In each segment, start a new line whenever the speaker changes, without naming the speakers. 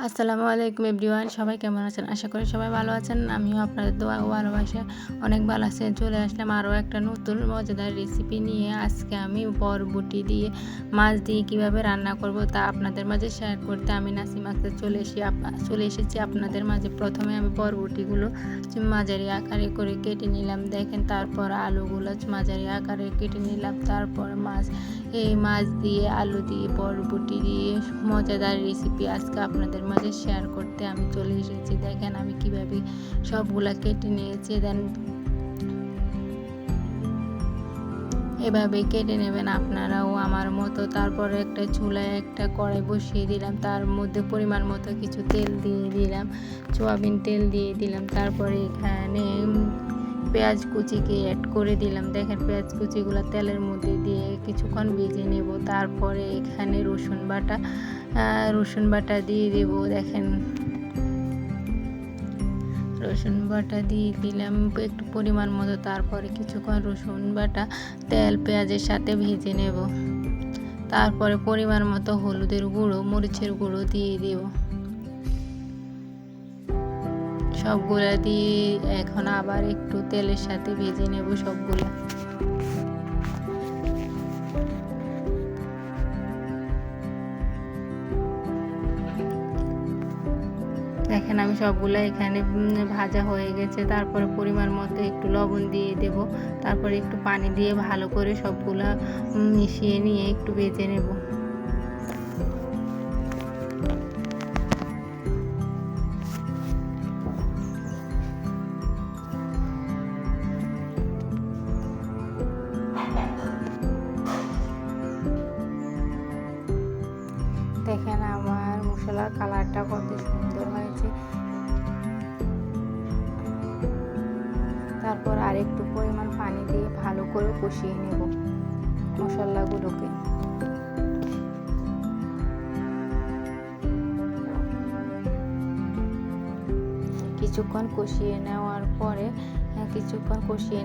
আসসালামু আলাইকুম এভরিওয়ান, সবাই কেমন আছেন? আশা করি সবাই ভালো আছেন। আমিও আপনাদের দোয়া ও ভালোবাসায় অনেক ভালো আছি। চলে আসলাম আরও একটা নতুন মজাদার রেসিপি নিয়ে। আজকে আমি বরবটি দিয়ে মাছ দিয়ে কীভাবে রান্না করব তা আপনাদের মাঝে শেয়ার করতে আমি নাসিম আক্তার চলে এসেছি আপনাদের মাঝে। প্রথমে আমি বরবটিগুলো মাঝারি আকারে করে কেটে নিলাম, দেখেন। তারপর আলুগুলো মাঝারি আকারে কেটে নিলাম। তারপর মাছ দিয়ে আলু দিয়ে বরবটি দিয়ে মজাদার রেসিপি আজকে আপনাদের মাঝে শেয়ার করতে আমি চলে এসেছি। দেখেন আমি কিভাবে সবগুলা কেটে নিয়েছি। দেন এভাবে কেটে নেবেন আপনারাও আমার মতো। তারপরে একটা চুলায় একটা কড়াই বসিয়ে দিলাম, তার মধ্যে পরিমাণ মতো কিছু তেল দিয়ে দিলাম, সয়াবিন তেল দিয়ে দিলাম। তারপরে এখানে পেঁয়াজ কুচিকে অ্যাড করে দিলাম। দেখেন পেঁয়াজ কুচিগুলো তেলের মধ্যে দিয়ে কিছুক্ষণ ভেজে নেব। তারপরে এখানে রসুন বাটা দিয়ে দেব। দেখেন রসুন বাটা দিয়ে দিলাম একটু পরিমাণ মতো। তারপরে কিছুক্ষণ রসুন বাটা তেল পেঁয়াজের সাথে ভেজে নেব। তারপরে পরিমাণ মতো হলুদের গুঁড়ো মরিচের গুঁড়ো দিয়ে দেব। সবগুলা দিয়ে এখন আবার একটু তেলের সাথে ভেজে নেব সবগুলা। দেখেন আমি সবগুলা এখানে ভাজা হয়ে গেছে। তারপরে পরিমাণ মতো একটু লবণ দিয়ে দেব। তারপরে একটু পানি দিয়ে ভালো করে সবগুলা মিশিয়ে নিয়ে একটু ভেজে নেব। দেখেন আমার মশলার কালারটা কত সুন্দর হয়েছে। তারপর আরেকটু পরিমাণ পানি দিয়ে ভালো করে কষিয়ে নেব মশলাগুলোকে। কিছুক্ষণ কষিয়ে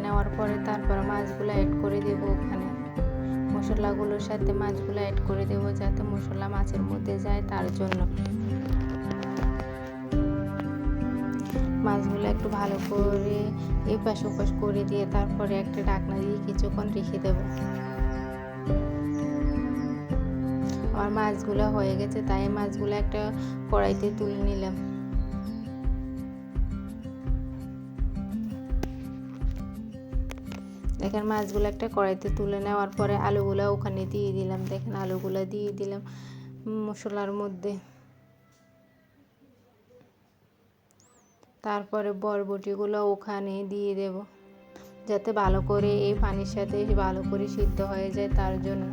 নেওয়ার পরে তারপর মাছগুলো অ্যাড করে দেব। ওখানে মশলাগুলোর সাথে মাছগুলো অ্যাড করে দেব যাতে মশলা মাছের মধ্যে যায়, তার জন্য। মাছগুলো একটু ভালো করে এপাশ ওপাশ করে দিয়ে তারপরে একটা ঢাকনা দিয়ে কিছুক্ষণ রেখে দেব। আমার মাছগুলো হয়ে গেছে, তাই মাছগুলো একটা কড়াইতে তুলে নিলাম। দেখেন মাছগুলো একটা কড়াইতে তুলে নেওয়ার পরে আলুগুলো ওখানে দিয়ে দিলাম। দেখেন আলুগুলো দিয়ে দিলাম মশলার মধ্যে। তারপরে বরবটিগুলো ওখানে দিয়ে দেব যাতে ভালো করে এই পানির সাথে ভালো করে সিদ্ধ হয়ে যায়, তার জন্য।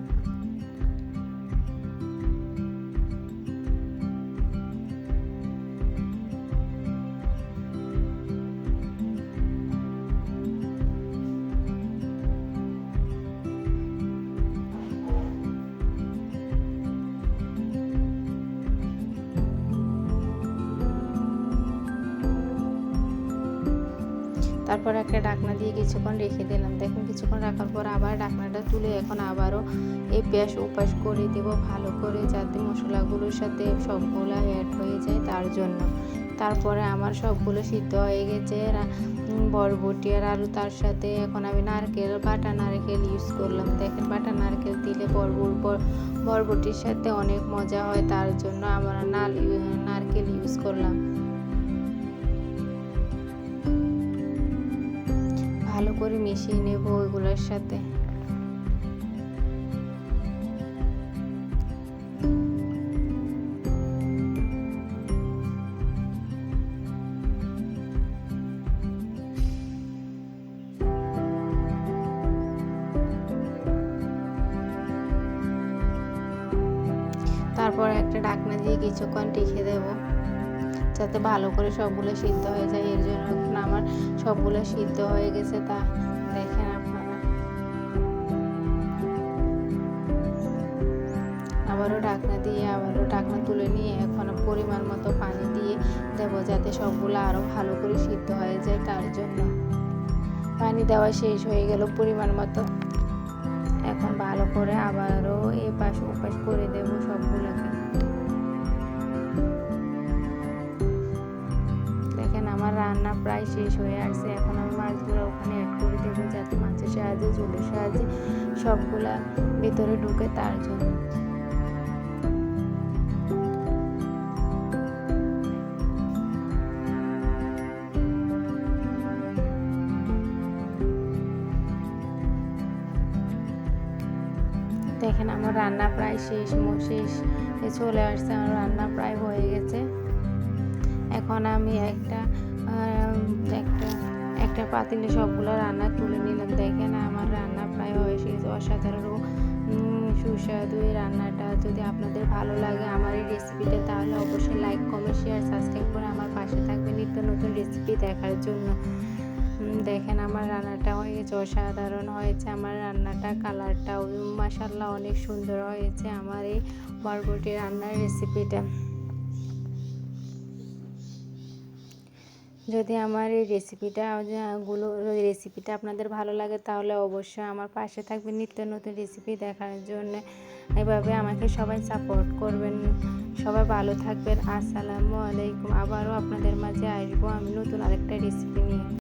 তারপর একটা ঢাকনা দিয়ে কিছুক্ষণ রেখে দিলাম। দেখুন কিছুক্ষণ রাখার পর আবার ঢাকনাটা তুলে এখন আবারও এই পেঁয়াজ ওপাশ করে দেব ভালো করে, যাতে মশলাগুলোর সাথে সবগুলো অ্যাড হয়ে যায়, তার জন্য। তারপরে আমার সবগুলো সিদ্ধ হয়ে গেছে বরবটি আর আলু। তার সাথে এখন আমি বাটা নারকেল ইউজ করলাম। দেখেন বাটা নারকেল দিলে বরবটির সাথে অনেক মজা হয়, তার জন্য আমরা নারকেল ইউজ করলাম। ভালো করে মিশিয়ে নেব ওইগুলোর সাথে। তারপর একটা ঢাকনা দিয়ে কিছুক্ষণ রেখে দেব যাতে ভালো করে সবগুলো সিদ্ধ হয়ে যায়। এর জন্য এখন আমার সবগুলো সিদ্ধ হয়ে গেছে, তা দেখেন আপনারা। আবারও ঢাকনা তুলে নিয়ে এখন পরিমাণ মতো পানি দিয়ে দেব যাতে সবগুলো আরও ভালো করে সিদ্ধ হয়ে যায়, তার জন্য। পানি দেওয়া শেষ হয়ে গেল পরিমাণ মতো। এখন ভালো করে আবারও এপাশ ওপাশ করে দেব সবগুলোকে। রান্না প্রায় শেষ হয়ে আসছে। এখন আমি মাছগুলো ওখানে অ্যাড করে দেবো, যাতে মাছের সাহায্যে ঝোলের সাহায্যে সবগুলা ভিতরে ঢুকে, তার জন্য। দেখেন আমার রান্না প্রায় শেষ চলে আসছে, আমার রান্না প্রায় হয়ে গেছে। এখন আমি একটা পাতিলে সবগুলো রান্না তুলে নিলাম। দেখেন আমার রান্না প্রায় হয়ে গেছে। অসাধারণ সুস্বাদু এই রান্নাটা যদি আপনাদের ভালো লাগে আমার এই রেসিপিটা, তাহলে অবশ্যই লাইক, কমেন্ট, শেয়ার, সাবস্ক্রাইব করে আমার পাশে থাকবেন নিত্য নতুন রেসিপি দেখার জন্য। দেখেন আমার রান্নাটা হয়ে গেছে, অসাধারণ হয়েছে আমার রান্নাটা। কালারটাও মাশাআল্লাহ অনেক সুন্দর হয়েছে আমার এই বরবটি রান্নার রেসিপিটা। যদি আমার এই রেসিপিটা আপনাদের ভালো লাগে, তাহলে অবশ্যই আমার পাশে থাকবেন নিত্য নতুন রেসিপি দেখার জন্য। এভাবে আমাকে সবাই সাপোর্ট করবেন। সবাই ভালো থাকবেন। আসসালামু আলাইকুম। আবারও আপনাদের মাঝে আসবো আমি নতুন আরেকটা রেসিপি নিয়ে।